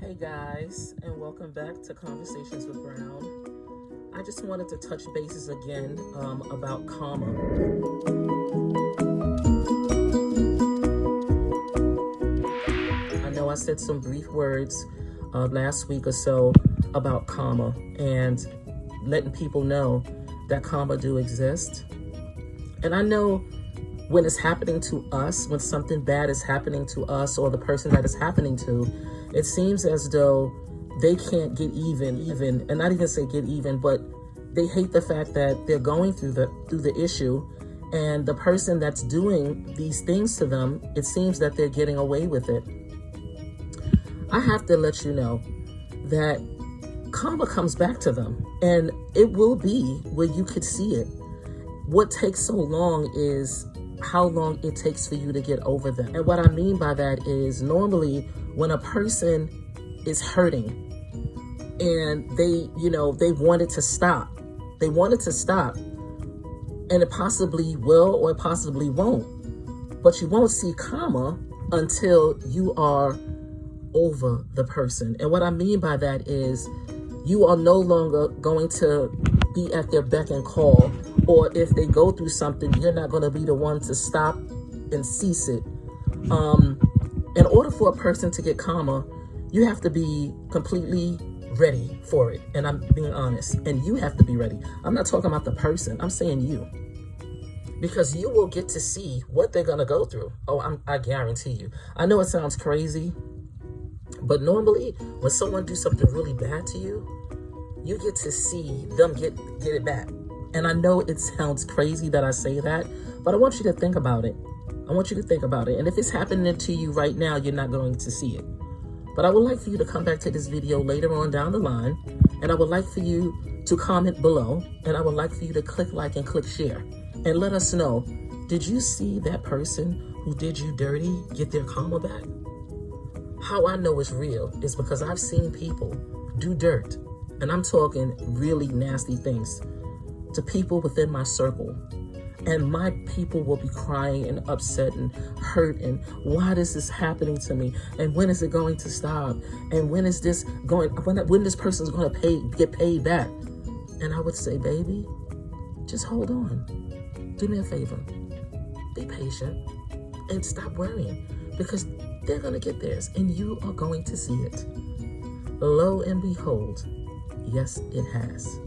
Hey guys, and welcome back to Conversations with Brown. I just wanted to touch bases again about karma. I know I said some brief words last week or so about karma and letting people know that karma do exist. And I know when it's happening to us, when something bad is happening to us or the person that it's happening to, it seems as though they can't get even, and not even say get even, but they hate the fact that they're going through the issue, and the person that's doing these things to them, it seems that they're getting away with it. I have to let you know that karma comes back to them, and it will be where you could see it. What takes so long is how long it takes for you to get over them. And what I mean by that is normally when a person is hurting and they wanted to stop, and it possibly will or it possibly won't, but you won't see karma until you are over the person. And what I mean by that is you are no longer going to be at their beck and call, or if they go through something, you're not going to be the one to stop and cease it. In order for a person to get karma, you have to be completely ready for it. And I'm being honest. And you have to be ready. I'm not talking about the person. I'm saying you. Because you will get to see what they're going to go through. Oh, I guarantee you. I know it sounds crazy, but normally when someone do something really bad to you, you get to see them get it back. And I know it sounds crazy that I say that, but I want you to think about it. And if it's happening to you right now, you're not going to see it. But I would like for you to come back to this video later on down the line, and I would like for you to comment below, and I would like for you to click like and click share, and let us know, did you see that person who did you dirty get their karma back? How I know it's real is because I've seen people do dirt, and I'm talking really nasty things, to people within my circle. And my people will be crying and upset and hurt, and why is this happening to me? And when is it going to stop? And when is this going, when this person's going to get paid back? And I would say, baby, just hold on. Do me a favor. Be patient and stop worrying, because they're going to get theirs and you are going to see it. Lo and behold, yes, it has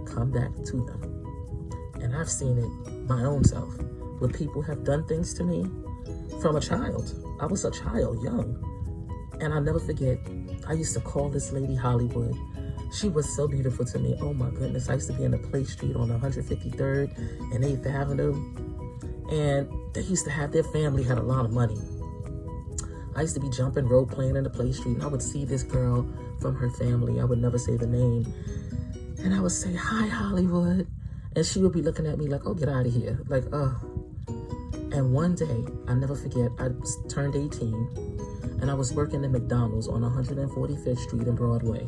come back to them. And I've seen it my own self, where people have done things to me from a child. I was a child, young. And I'll never forget, I used to call this lady Hollywood. She was so beautiful to me. Oh my goodness. I used to be in the Play Street on 153rd and 8th Avenue. And they used to have, their family had a lot of money. I used to be jumping rope playing in the Play Street, and I would see this girl from her family. I would never say the name. And I would say, hi, Hollywood. And she would be looking at me like, oh, get out of here. Like, oh. And one day, I'll never forget, I turned 18, and I was working at McDonald's on 145th Street in Broadway.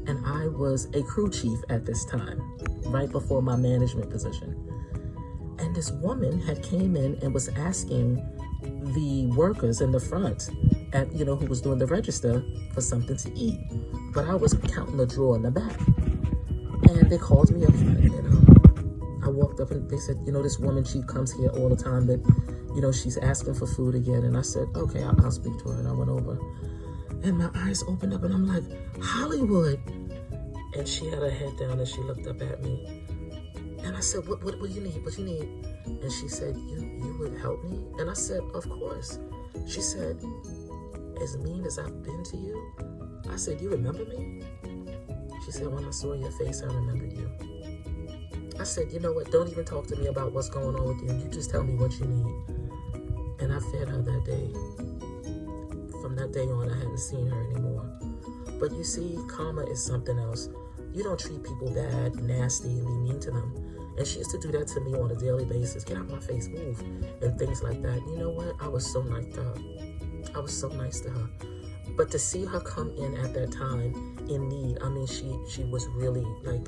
And I was a crew chief at this time, right before my management position. And this woman had came in and was asking the workers in the front at, who was doing the register for something to eat. But I was counting the drawer in the back. And they called me up front, and I walked up and they said, this woman, she comes here all the time, but, she's asking for food again. And I said, okay, I'll speak to her. And I went over, and my eyes opened up, and I'm like, Hollywood. And she had her head down, and she looked up at me. And I said, what do you need? What do you need? And she said, you would help me? And I said, of course. She said, as mean as I've been to you? I said, you remember me? She said, when I saw your face, I remembered you. I said, you know what? Don't even talk to me about what's going on with you. You just tell me what you need. And I fed her that day. From that day on, I hadn't seen her anymore. But you see, karma is something else. You don't treat people bad, nasty, and be mean to them. And she used to do that to me on a daily basis. Get out my face, move, and things like that. You know what? I was so nice to her. But to see her come in at that time in need, I mean, she was really, like,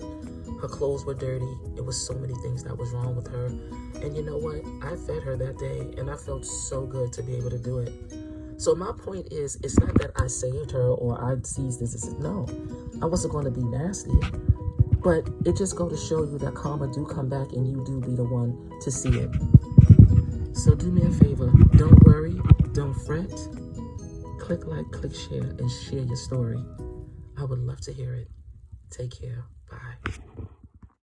her clothes were dirty. It was so many things that was wrong with her. And you know what? I fed her that day, and I felt so good to be able to do it. So my point is, it's not that I saved her or I seized this. No, I wasn't going to be nasty. But it just go to show you that karma do come back and you do be the one to see it. So do me a favor. Don't worry. Don't fret. Click like, click share, and share your story. I would love to hear it. Take care. Bye.